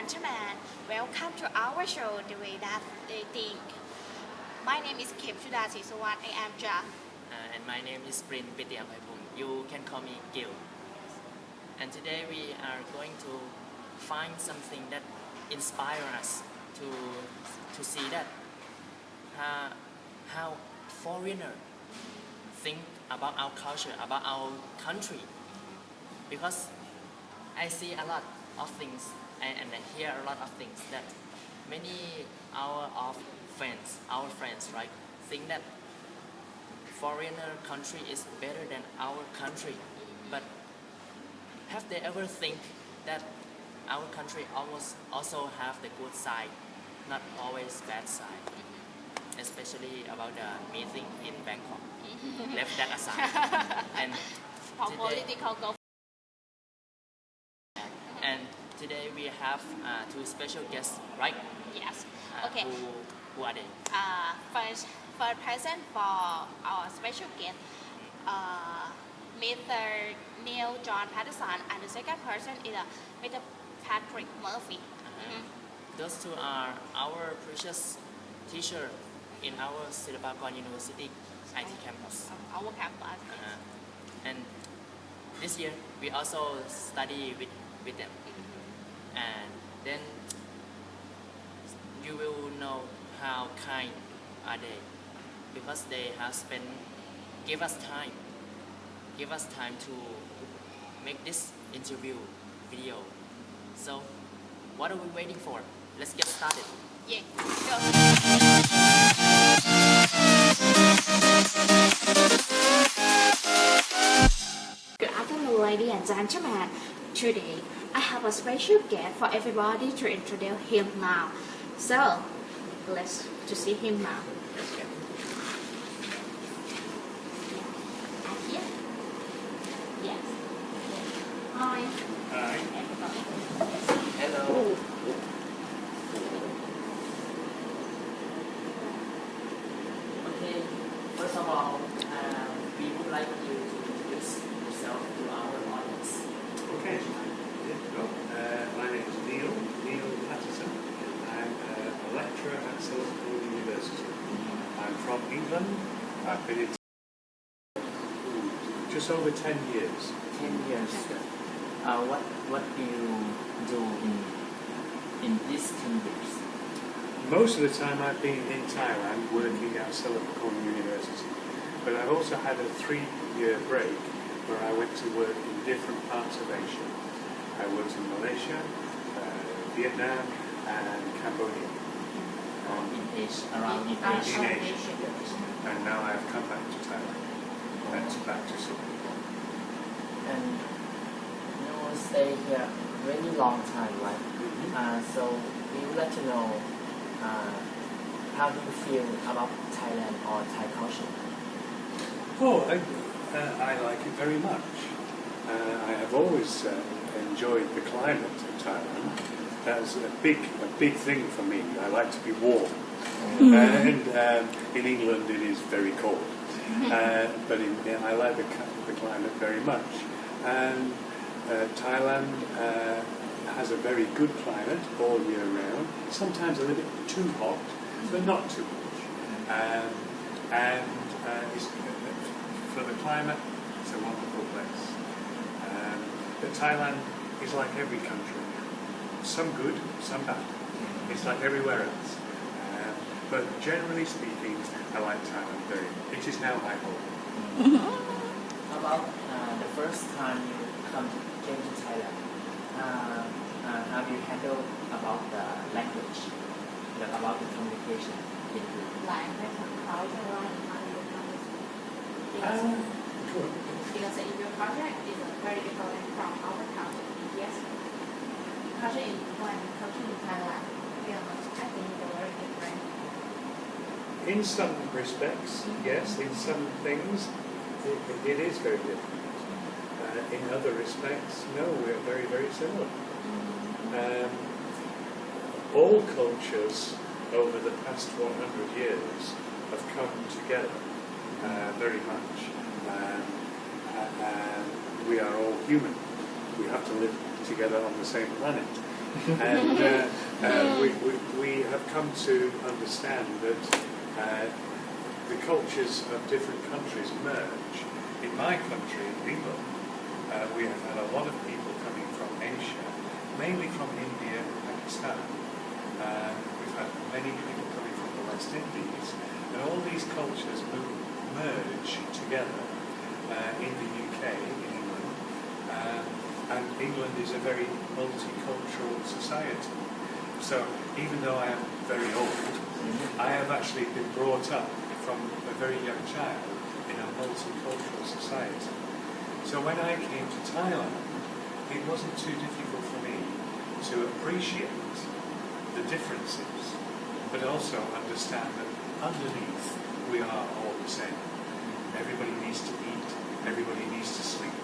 gentlemen, welcome to our show The Way That They Think. My name is KHEMCHOODA SRISUWAN. I am Ja. And my name is PITI-AMPAIPONG. You can call me Gil. And today we are going to find something that inspires us to see that how foreigners think about our culture, about our country. Because I see a lot of things and I hear a lot of things that many our friends, right, think that foreigner country is better than our country. But have they ever think that our country also have the good side, not always bad side? Especially about the meeting in Bangkok. Left that aside. And today we have two special guests, right? Yes. Okay. Who are they? First present for our special guest, Mr. Neil John Patterson, and the second person is Mr. Patrick Murphy. Those two are our precious teacher in our Silpakorn University IT campus. Our campus. And this year we also study with them. And then you will know how kind are they, because they have give us time to make this interview video. So what are we waiting for? Let's get started. Yeah, go. Good afternoon, ladies and gentlemen. Today, I have a special guest for everybody to introduce him now. So, let's to see him now. Here? Yes. Hi. Hi. Everybody. Hello. Okay. First of all, we would like you to introduce yourself to our audience. Okay. My name is Neil Patterson. I'm a lecturer at Silpakorn University. I'm from England. I've been in just over 10 years. 10 years. What do you do in these 10 years? Most of the time I've been in Thailand working at Silpakorn University. But I've also had a 3-year break where I went to work in different parts of Asia. I worked in Malaysia, Vietnam, and Cambodia. Around in Asia. And now I've come back to Thailand. Back to Silpakorn. And you stay here really long time, right? So we would like to know how do you feel about Thailand or Thai culture? Oh, I like it very much. I have always enjoyed the climate of Thailand. That's a big thing for me. I like to be warm. And in England it is very cold. But I like the climate very much. And Thailand has a very good climate all year round. Sometimes a little bit too hot, but not too much. For the climate, it's a wonderful place. But Thailand is like every country. Some good, some bad. It's like everywhere else. But generally speaking, I like Thailand very much. It is now my home. About the first time you came to Thailand, how do you handle about the language, about the communication? Language and culture because in your project is very different from our culture. Yes. Culture in Thailand, I think they're very different. In some respects, yes. In some things, it is very different. In other respects, no, we're very, very similar. All cultures over the past 100 years have come together very much. We are all human. We have to live together on the same planet. And we have come to understand that the cultures of different countries merge. In my country, in England, we have had a lot of people coming from Asia, mainly from India and Pakistan. We've had many people coming from the West Indies, and all these cultures merge together in the UK, in England. And England is a very multicultural society. So even though I am very old, I have actually been brought up from a very young child in a multicultural society. So when I came to Thailand, it wasn't too difficult for me to appreciate the differences, but also understand that underneath we are all the same. Everybody needs to eat, everybody needs to sleep.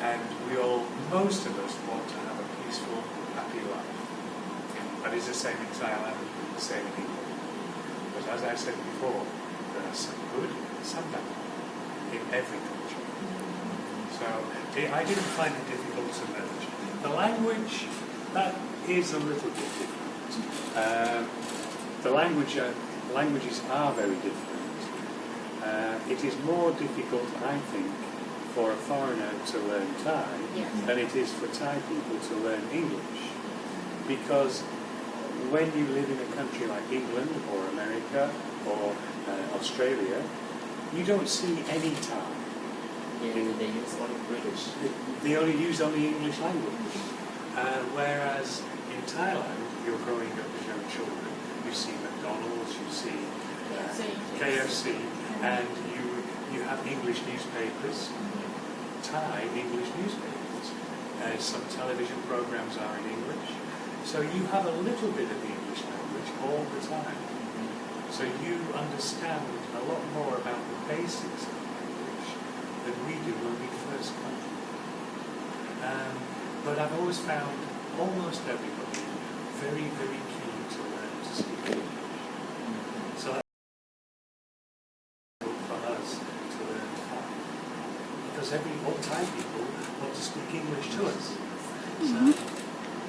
And we all, most of us, want to have a peaceful, happy life. That is the same in Thailand, the same in England. But as I said before, there are some good and some bad in every culture. So I didn't find it difficult to merge. The language, that is a little bit different. The languages are very different. It is more difficult, I think, for a foreigner to learn Thai than it is for Thai people to learn English. Because when you live in a country like England or America or Australia, you don't see any Thai. Yeah, they use only British. They only use English language. Whereas in Thailand, you're growing up as young children, you see McDonald's, you see KFC, and you have English newspapers, Thai English newspapers. Some television programs are in English. So you have a little bit of the English language all the time. So you understand a lot more about the basics of English than we do when we first come. But I've always found almost everybody very, very keen to learn to speak English. So that's for us to learn Thai. Because all Thai people want to speak English to us. So,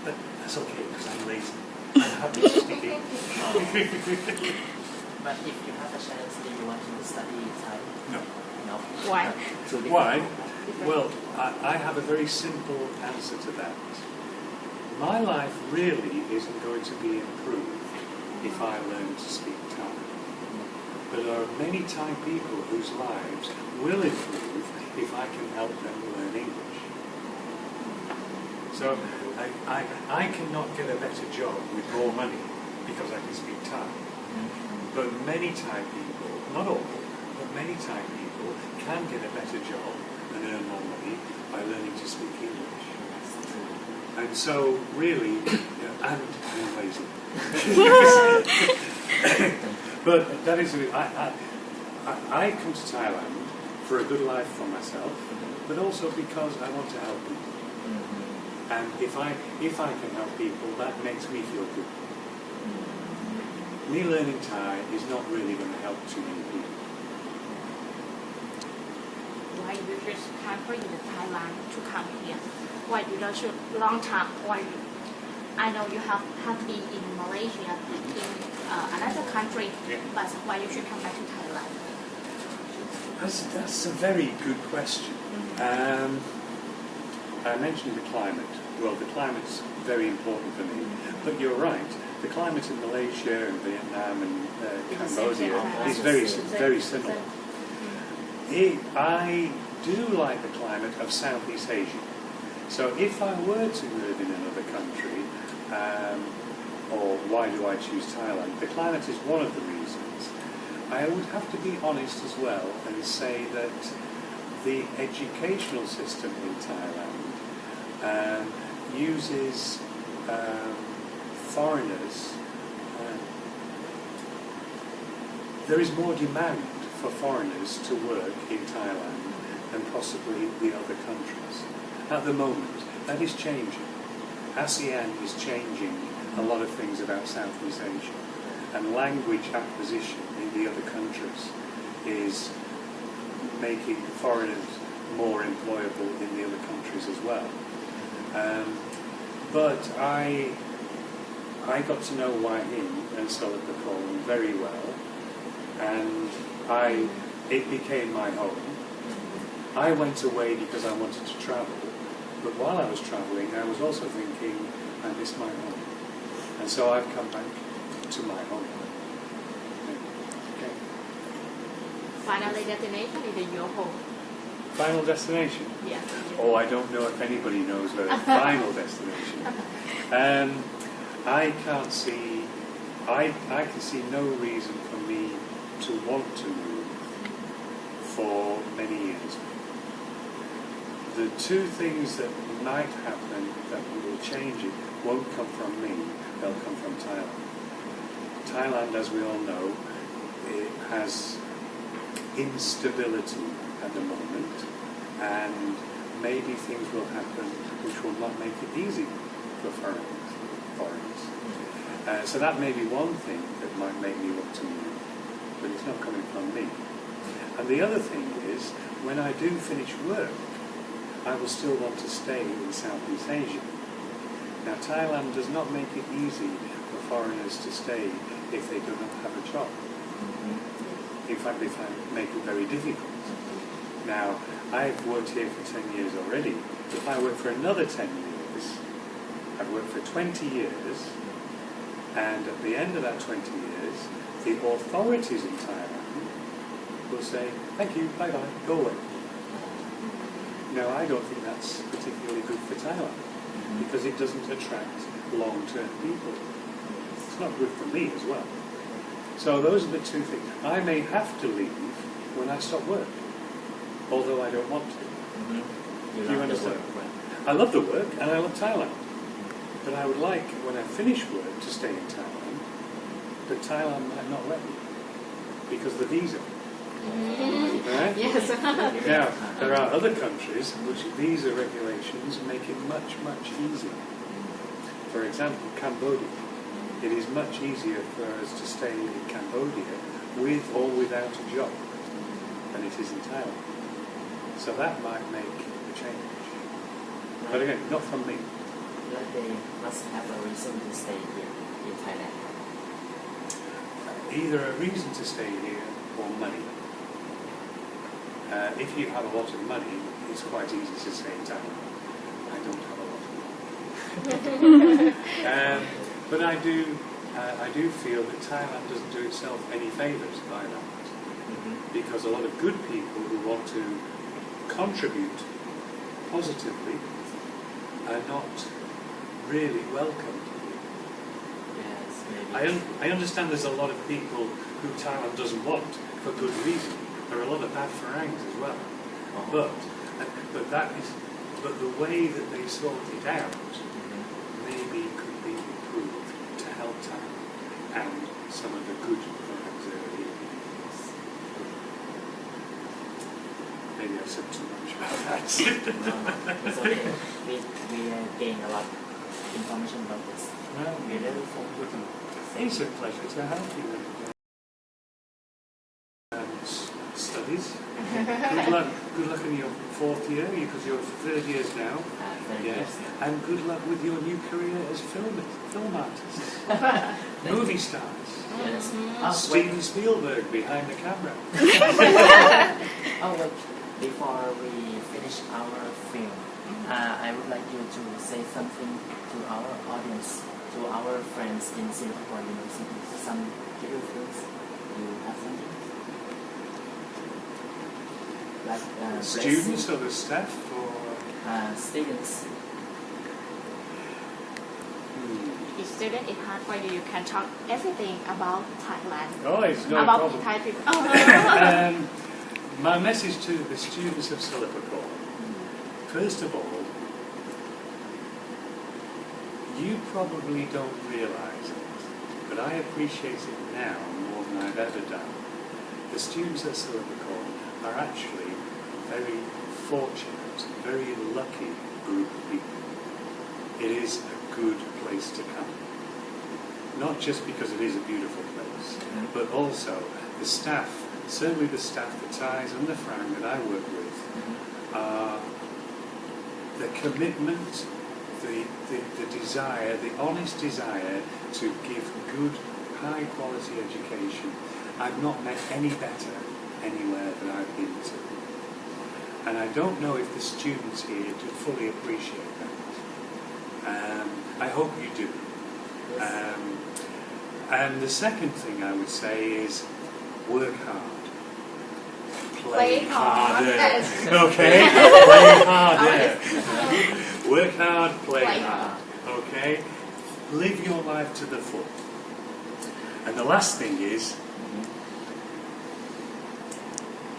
but that's okay, because I'm lazy. I'm happy to speak English. But if you have a chance, do you want to study Thai? No. No. Why? Why? Well, I have a very simple answer to that. My life really isn't going to be improved if I learn to speak Thai. But there are many Thai people whose lives will improve if I can help them learn English. So I cannot get a better job with more money because I can speak Thai. But many Thai people, not all, but many Thai people can get a better job and earn more money by learning to speak English. And so, really, and I'm lazy. But that is, I come to Thailand for a good life for myself, but also because I want to help people. And if I can help people, that makes me feel good. Me learning Thai is not really going to help too many people. Why you just come in Thailand to come here? Why you don't shoot long time? Why I know you have been in Malaysia, in another country, but why you should come back to Thailand? That's a very good question. I mentioned the climate. Well, the climate's very important for me. But you're right. The climate in Malaysia and Vietnam and Cambodia is very similar. I do like the climate of Southeast Asia. So if I were to live in another country, or why do I choose Thailand? The climate is one of the reasons. I would have to be honest as well and say that the educational system in Thailand uses foreigners. There is more demand for foreigners to work in Thailand than possibly the other countries. At the moment, that is changing. ASEAN is changing a lot of things about Southeast Asia, and language acquisition in the other countries is making foreigners more employable in the other countries as well. But I got to know Hua Hin and Silpakorn very well, and it became my home. I went away because I wanted to travel, but while I was travelling, I was also thinking, I miss my home. And so I've come back to my home. Okay. Final destination is your home. Final destination? Yes. Oh, I don't know if anybody knows where the final destination is. I can't see, I can see no reason for me to want to move for many years. The two things that might happen that will change it won't come from me, they'll come from Thailand. Thailand, as we all know, it has instability at the moment, and maybe things will happen which will not make it easy for foreigners. So that may be one thing that might make me want to move, but it's not coming from me. And the other thing is, when I do finish work, I will still want to stay in Southeast Asia. Now, Thailand does not make it easy for foreigners to stay if they do not have a job. In fact, they make it very difficult. Now, I've worked here for 10 years already. If I work for another 10 years, I've worked for 20 years, and at the end of that 20 years, the authorities in Thailand will say, thank you, bye-bye, go away. Now, I don't think that's particularly good for Thailand, because it doesn't attract long-term people. It's not good for me as well. So those are the two things. I may have to leave when I stop work, although I don't want to. Do you understand? I love the work and I love Thailand. But I would like, when I finish work, to stay in Thailand, but Thailand might not let me because of the visa. Right? Yes. Now, there are other countries which visa regulations make it much, much easier. For example, Cambodia. It is much easier for us to stay in Cambodia with or without a job than it is in Thailand. So that might make a change. But again, not from me. But they must have a reason to stay here in Thailand. Either a reason to stay here or money. If you have a lot of money, it's quite easy to stay in Thailand. I don't have a lot of money. But I do feel that Thailand doesn't do itself any favours by that. Because a lot of good people who want to contribute positively are not really welcomed. Yes, maybe. I understand there's a lot of people who Thailand doesn't want for good reason. There are a lot of bad Farangs as well. But the way that they sort it out maybe could be improved to help Thailand and some of the good Farangs that are here. Maybe I've said too much about that. No, it's okay. We gain a lot of information about this. Well, We're very fortunate. it's a pleasure to have you. Studies. Good luck in your 4th year, because you're 3rd years now. Yes. And good luck with your new career as film artists, movie stars. Yes. Steven Spielberg behind the camera. Wait. Before we finish our film, I would like you to say something to our audience, to our friends in Silpakorn University. Some little things. You have something? Like Students or the staff or students. If student is hard for you, you can talk everything about Thailand. Oh, it's no about problem. Thai people. My message to the students of Silpakorn, first of all, you probably don't realise it, but I appreciate it now more than I've ever done. The students at Silpakorn are actually very fortunate, very lucky group of people. It is a good place to come. Not just because it is a beautiful place, but also the staff, certainly the staff, the Thais and the Frang that I work with, the commitment, the desire, the honest desire to give good, high quality education. I've not met any better anywhere that I've been to. And I don't know if the students here do fully appreciate that. I hope you do. And the second thing I would say is work hard. Play harder. Okay? Play harder. Work hard, play hard. Okay? Live your life to the full. And the last thing is,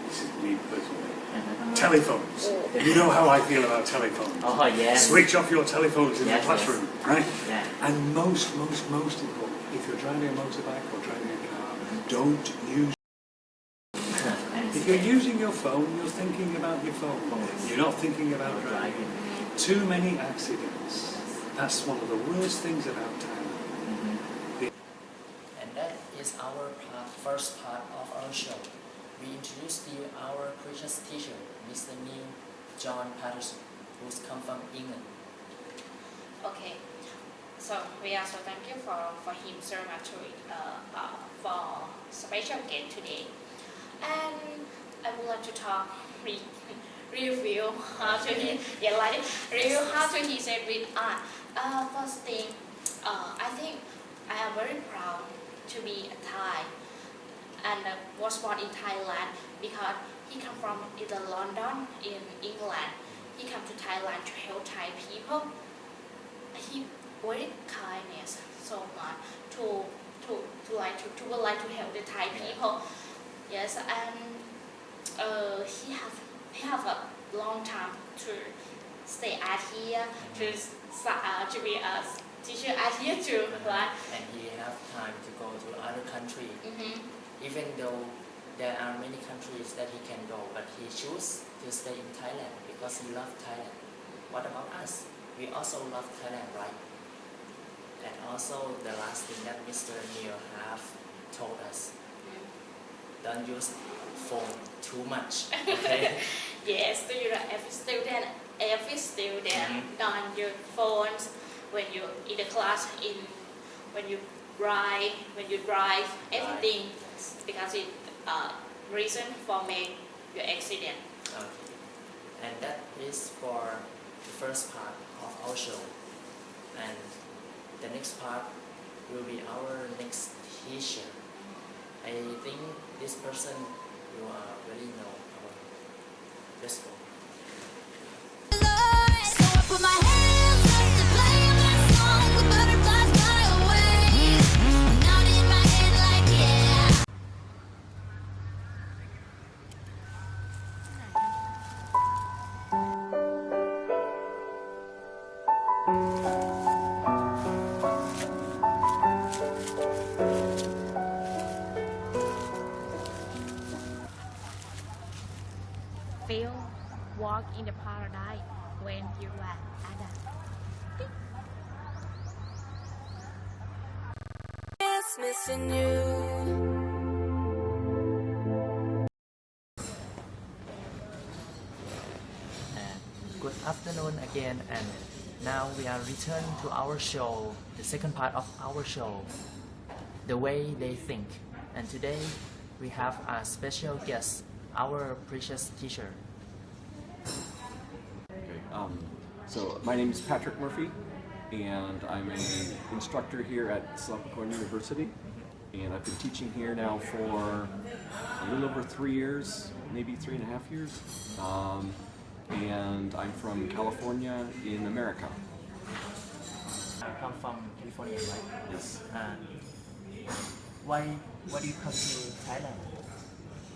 this is me personally, telephones. You know how I feel about telephones. Oh, yes. Switch off your telephones in the classroom, right? Yeah. And most important, if you're driving a motorbike or driving a car, don't use. If you're using your phone, you're thinking about your phone. You're not thinking about driving. Too many accidents. That's one of the worst things about Thailand. And that is our first part of our show. We introduced you our precious teacher, Mr. Neil John Patterson, who's come from England. Okay, so we also thank you for him so much for special guest today. And I would like to talk, review how to review how to he said with art. First thing, I think I am very proud to be a Thai and was born in Thailand because he come from either London in England. He come to Thailand to help Thai people. He very kindness so much to would like to help the Thai people. Yes, and he have a long time to stay at here to be a teacher at here too, right? And he have time to go to other country. Even though there are many countries that he can go, but he choose to stay in Thailand because he loves Thailand. What about us? We also love Thailand, right? And also the last thing that Mr. Neil have told us, don't use phone too much, okay? Yes, every student don't use phones when you in the class, when you drive, everything, because it reason for make your accident. Okay. And that is for the first part of our show. And the next part will be our next teacher. I think this person you already know about. Let's go. Feel walk in the paradise when you are adult. Missing you. Good afternoon again, and now we are returning to our show, the second part of our show, the way they think. And today we have a special guest, our precious teacher. Okay, so my name is Patrick Murphy, and I'm an instructor here at Silpakorn University, and I've been teaching here now for a little over 3 years, maybe 3.5 years. And I'm from California in America. I come from California, right? Yes. Why do you come to Thailand?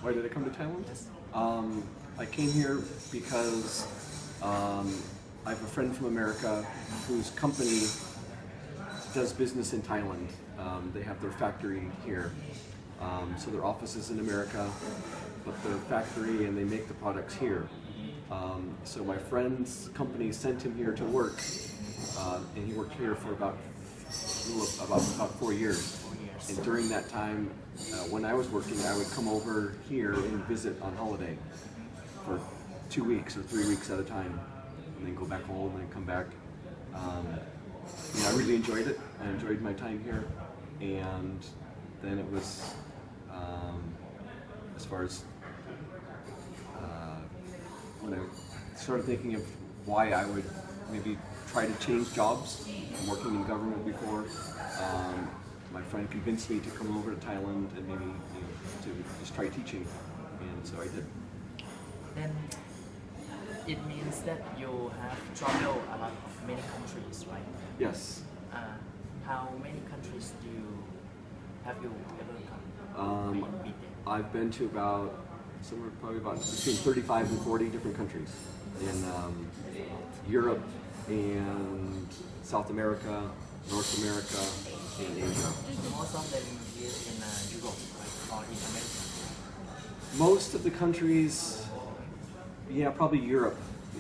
Why did I come to Thailand? Yes. I came here because I have a friend from America whose company does business in Thailand. They have their factory here. So their office is in America, but their factory and they make the products here. So my friend's company sent him here to work, and he worked here for about 4 years. And during that time, when I was working, I would come over here and visit on holiday for 2 weeks or 3 weeks at a time, and then go back home and come back. you know, I really enjoyed it. I enjoyed my time here, and then it was as far as when I started thinking of why I would maybe try to change jobs. I'm working in government before. My friend convinced me to come over to Thailand and maybe to just try teaching, and so I did. Then it means that you have traveled a lot of many countries, right? Yes. How many countries have you ever come? I've been to about somewhere probably about between 35 and 40 different countries in Europe and South America, North America, and Asia. Most of them is in Europe, right? Or in America? Most of the countries, yeah, probably Europe.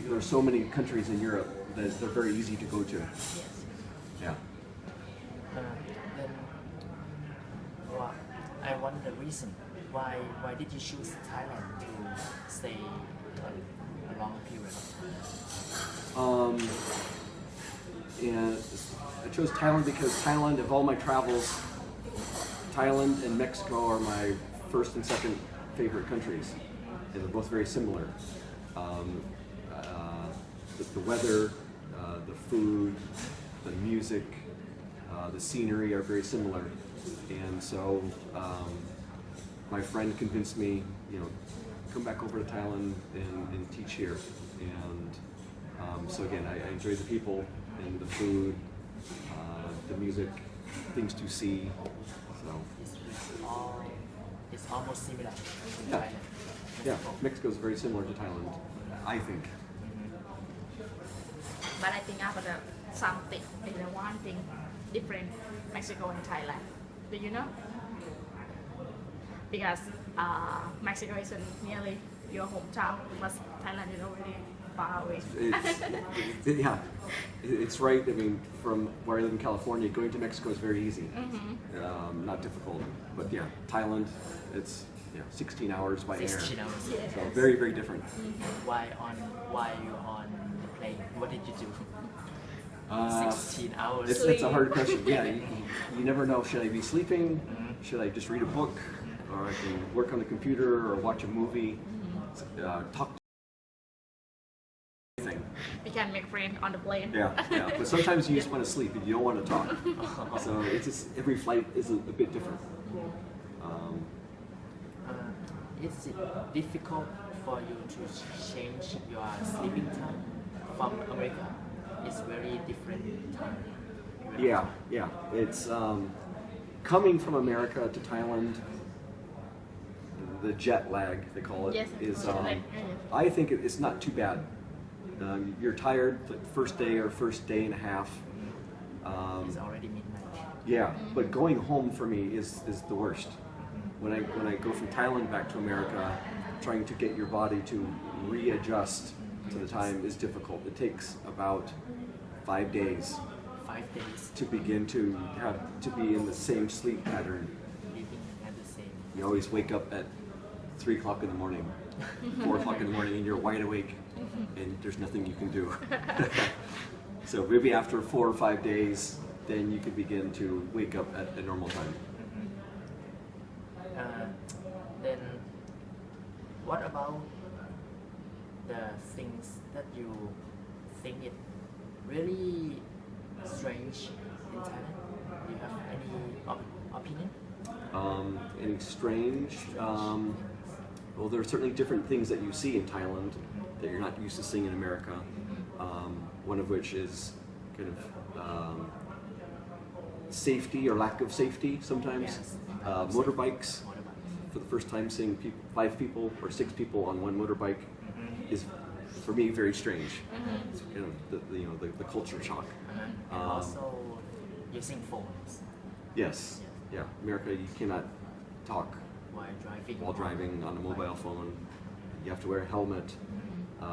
There's so many countries in Europe that they're very easy to go to. Yes. Yeah. Then, well, I wonder the reason why did you choose Thailand to stay a long period of time? And I chose Thailand because Thailand, of all my travels, Thailand and Mexico are my first and second favorite countries, and they're both very similar. The weather, the food, the music, the scenery are very similar, and so my friend convinced me, come back over to Thailand and teach here. And so again, I enjoy the people and the food, the music, things to see. So It's almost similar to yeah, Thailand. yeah. Mexico is very similar to Thailand, I think. But I think after something, the one thing different Mexico and Thailand. Do you know? Because Mexico is nearly your hometown, but Thailand is already far away. Yeah, it's right. I mean, from where I live in California, going to Mexico is very easy. Not difficult. But yeah, Thailand, it's 16 hours by air. 16 hours. Yes. So very, very different. Why you on the plane? What did you do? 16 hours. It's a hard question. Yeah, you never know. Should I be sleeping? Should I just read a book? Or I can work on the computer or watch a movie, talk to anything. We can make friends on the plane. Yeah. But sometimes you just want to sleep and you don't want to talk. So it's just, every flight is a bit different. Is it difficult for you to change your sleeping time from America? It's very different time. Yeah. It's coming from America to Thailand. The jet lag, they call it, Yes, is. jet lag. I think it's not too bad. You're tired the first day or first day and a half. It's already midnight. Yeah, but going home for me is the worst. When I go from Thailand back to America, trying to get your body to readjust to the time is difficult. It takes about 5 days 5 days to begin to be in the same sleep pattern. living at the same. You always wake up at 3 o'clock in the morning, 4 o'clock in the morning, and you're wide awake, and there's nothing you can do. So maybe after 4 or 5 days, then you can begin to wake up at a normal time. Then what about the things that you think it really strange in Thailand? Do you have any opinion? Any strange? Well, there are certainly different things that you see in Thailand that you're not used to seeing in America. One of which is kind of safety or lack of safety sometimes. Yes. Motorbikes. For the first time, seeing 5 people or 6 people on one motorbike is, for me, very strange. It's kind of the culture shock. And also using phones Yes. Yeah. America, you cannot talk while driving on a mobile phone. You have to wear a helmet.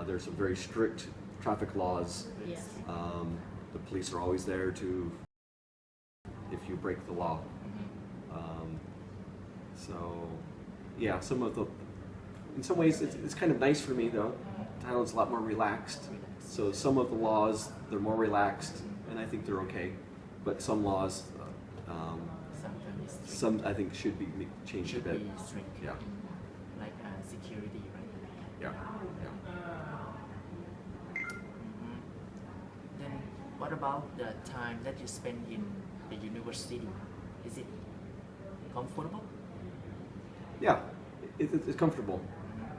There's some very strict traffic laws. Yes. The police are always there if you break the law. So, yeah, in some ways, it's kind of nice for me though. Thailand's a lot more relaxed. So some of the laws, they're more relaxed, and I think they're okay. But some laws, Sometimes it's strict. some I think should be changed Should a bit. be strict. Yeah, Like security, right? yeah, yeah. Mhm. Then what about the time that you spend in the university? Is it comfortable? Yeah, it's comfortable.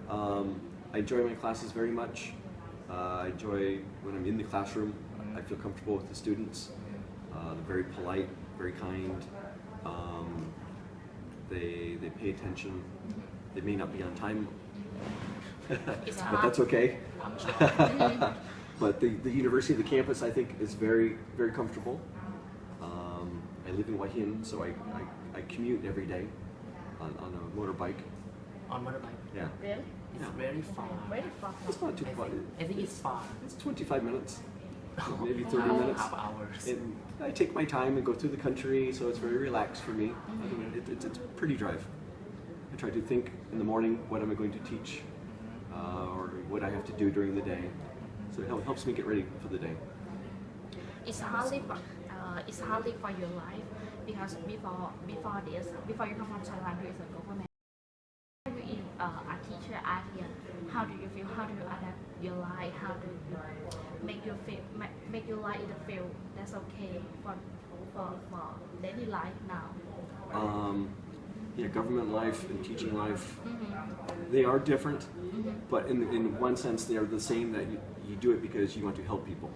I enjoy my classes very much. I enjoy when I'm in the classroom. I feel comfortable with the students. They're very polite, very kind. They pay attention. They may not be on time, It's but hard. that's okay. Punctual. But the university, the campus, I think is very, very comfortable. I live in Wahin, so I commute every day on a motorbike. On motorbike. Yeah, Really? It's Yeah. very far. Very far. it's not too I far. think, I think it's far. It's 25 minutes, maybe 30 Half- minutes. Half hours. And I take my time and go through the country, so it's very relaxed for me. It's a pretty drive. I try to think in the morning, what am I going to teach, or what I have to do during the day. So it helps me get ready for the day. It's hardly for your life because before you come from Thailand, you is a government. You in a teacher are here. How do you feel? How do you adapt your life? How do you make your life in the field that's okay for daily life now? Yeah, government life and teaching life, they are different, but in one sense they are the same, that you do it because you want to help people.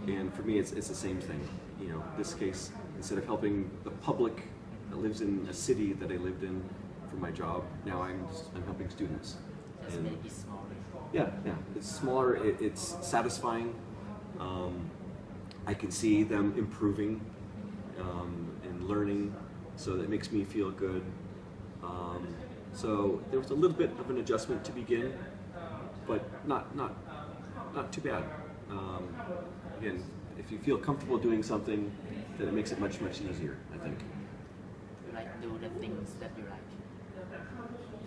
And for me, it's the same thing. You know, in this case, instead of helping the public that lives in a city that I lived in for my job, now I'm helping students. Just And make it smaller. yeah, it's smaller, it's satisfying. I can see them improving and learning, so that makes me feel good. So there was a little bit of an adjustment to begin, but not too bad. Again, if you feel comfortable doing something, then it makes it much easier, I think. Like do the things that you like.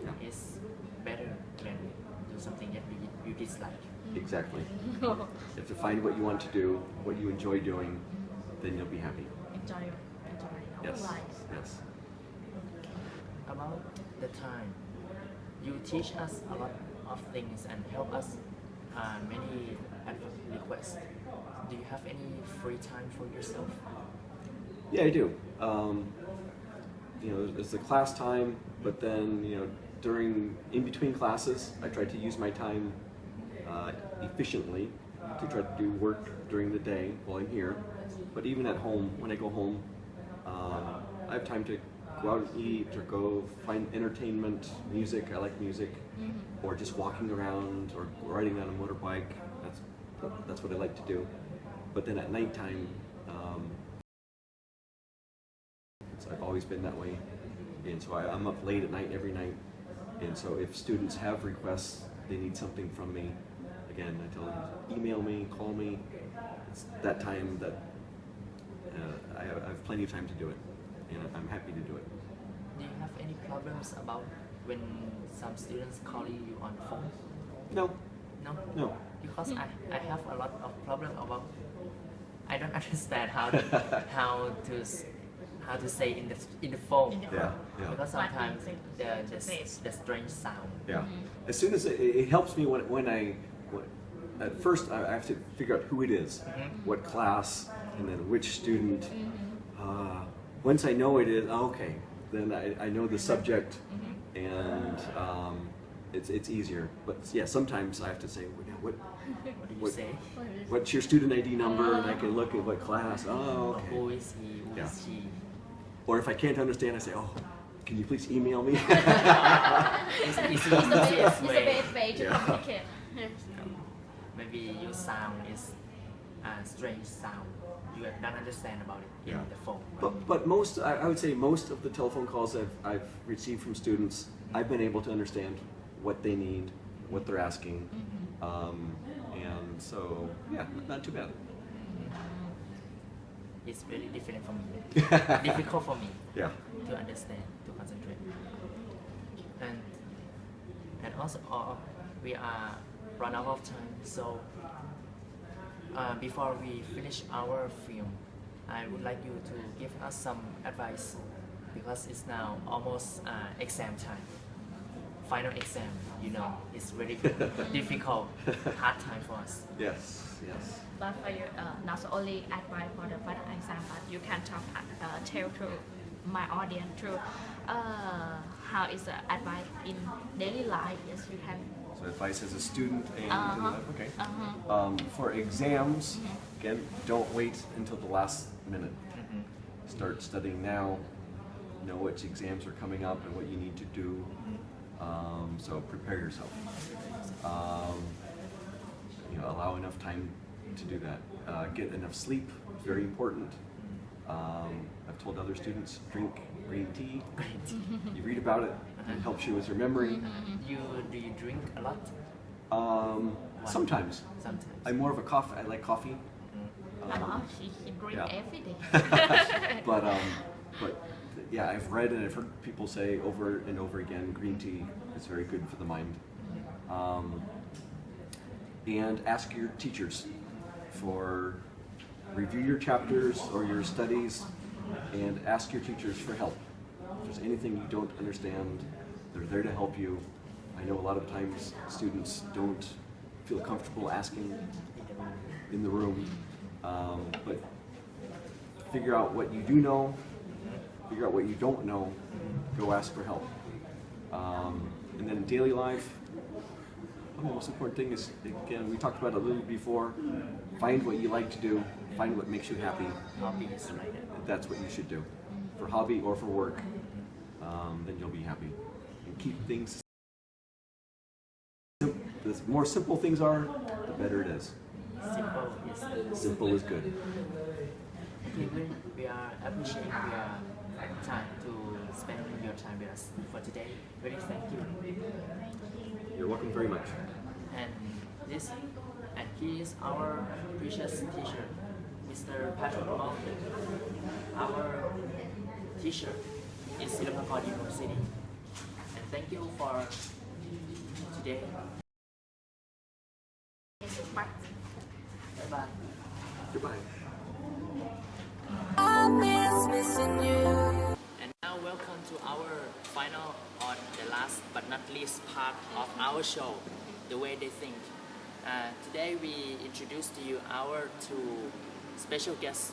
Yeah. It's better than do something that you dislike. Exactly. You have to find what you want to do, what you enjoy doing, then you'll be happy. Enjoy our Yes. lives. Yes. About the time, you teach us a lot of things and help us many requests. Do you have any free time for yourself? Yeah, I do. You know, there's the class time, but then, you know, in between classes, I try to use my time efficiently to try to do work during the day while I'm here. But even at home, when I go home, I have time to go out and eat or go find entertainment, music. I like music, or just walking around or riding on a motorbike. That's what I like to do. But then at nighttime, I've always been that way, and so I'm up late at night every night. And so if students have requests, they need something from me, again, I tell them, email me, call me. It's that time that I have plenty of time to do it, and I'm happy to do it. Do you have any problems about when some students call you on the phone? No, No? no. Because I have a lot of problem about, I don't understand how to say in the phone. Yeah, yeah. Because What sometimes do you think? the strange sound. Yeah. As soon as it helps me when at first I have to figure out who it is, what class, and then which student. Once I know it is, okay, then I know the subject, and it's easier. But yeah, sometimes I have to say, What do you What- say? what's your student ID number, and I can look at what class. Oh, okay. Who is he? Who Yeah. is she? Or if I can't understand, I say, oh, can you please email me? It's the It's the easiest best way. way to Yeah. communicate. Maybe your sound is a strange sound. You don't understand about it in Yeah. the phone. But most, I would say most of the telephone calls I've received from students, I've been able to understand what they need, what they're asking. And so, yeah, not too bad. It's really different for me. Difficult for me Yeah. to understand, to concentrate. And also we are run out of time. So before we finish our film, I would like you to give us some advice because it's now almost exam time. Final exam, you know, it's very difficult, hard time for us. Yes, yes. But for you, not only advice for the final exam, but you can tell to my audience too. How is the advice in daily life? Yes, you can. So advice as a student and in life, okay. For exams, again, don't wait until the last minute. Start studying now. Know which exams are coming up and what you need to do. So prepare yourself. Allow enough time to do that. Get enough sleep. Very important. I've told other students, drink green tea. You read about it. It helps you with your memory. Do you drink a lot? Sometimes. Sometimes. I'm more of a coffee. I like coffee. He drink yeah. every day. But yeah, I've read and I've heard people say over and over again, green tea is very good for the mind. And ask your teachers for review your chapters or your studies, and ask your teachers for help. If there's anything you don't understand, they're there to help you. I know a lot of times students don't feel comfortable asking in the room, but figure out what you do know, figure out what you don't know, go ask for help. And then in daily life, the most important thing is, again, we talked about it a little before, find what you like to do, find what makes you happy. Hobbies like that. That's what you should do. For hobby or for work, then you'll be happy. And keep things simple. The more simple things are, the better it is. Simple is good. We are appreciating your time to spend your time with us for today. Very thank you. You're welcome very much. And he is our precious teacher, Mr. Patrick Mountain. Our teacher in Silpakorn University. And thank you for today. Bye. Bye-bye. Goodbye. I miss missing you. And now welcome to our final or the last but not least part of our show, The Way They Think. Today we introduce to you our two special guests.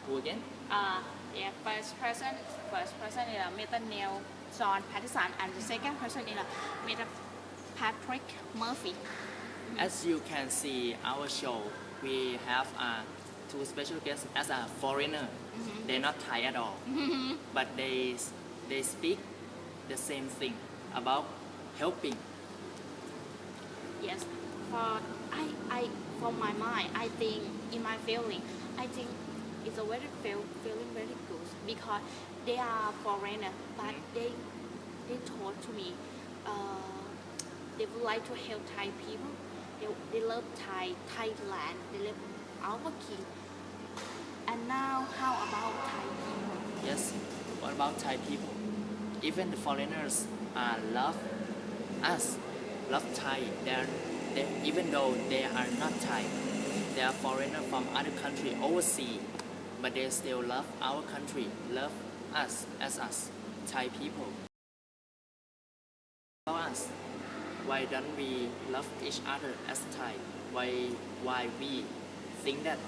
Who again? Yeah, first person is Mr. Neil John Patterson, and the second person is Mr. Patrick Murphy. As you can see our show, we have two special guests as a foreigner. They're not Thai at all, but they speak the same thing about helping. Yes, for my mind, I think in my feeling, I think it's a feeling very good because they are foreigner, but they told to me they would like to help Thai people. They love Thailand. They love our king. And now, how about Thai people? Yes, what about Thai people? Even the foreigners love us, love Thai. Even though they are not Thai, they are foreigners from other country overseas, but they still love our country, love us as us, Thai people. About us, why don't we love each other as Thai? Why we think that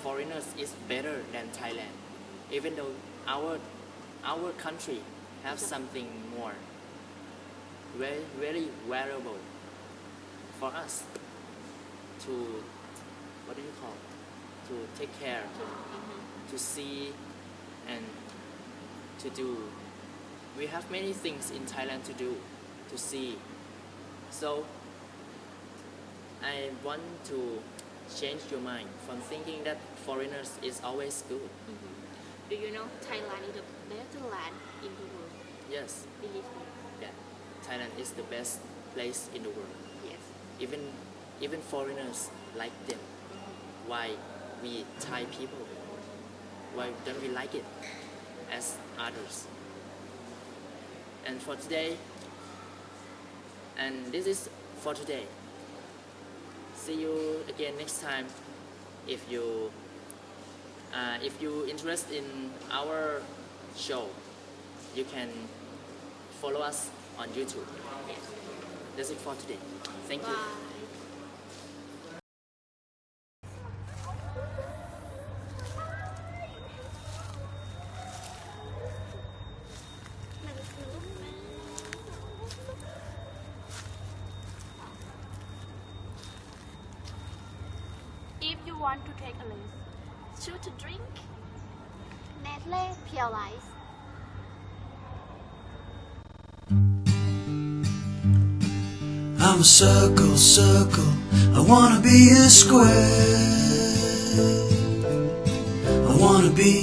foreigners is better than Thailand, even though our country have something more very, very valuable for us to, what do you call, to take care, to see and to do. We have many things in Thailand to do, to see. So I want to change your mind from thinking that foreigners is always good. Do you know Thailand is the better land in the world? Yes, Believe me. yeah. Thailand is the best place in the world. Yes. Even foreigners like them. Why we Thai people, why don't we like it as others? And for today, and this is for today. See you again next time. If you interested in our show, you can follow us on YouTube. That's it for today. Thank you. If you want to take a list, choose to drink Nestle Pure Life. I'm a circle, circle, I wanna be a square. I wanna be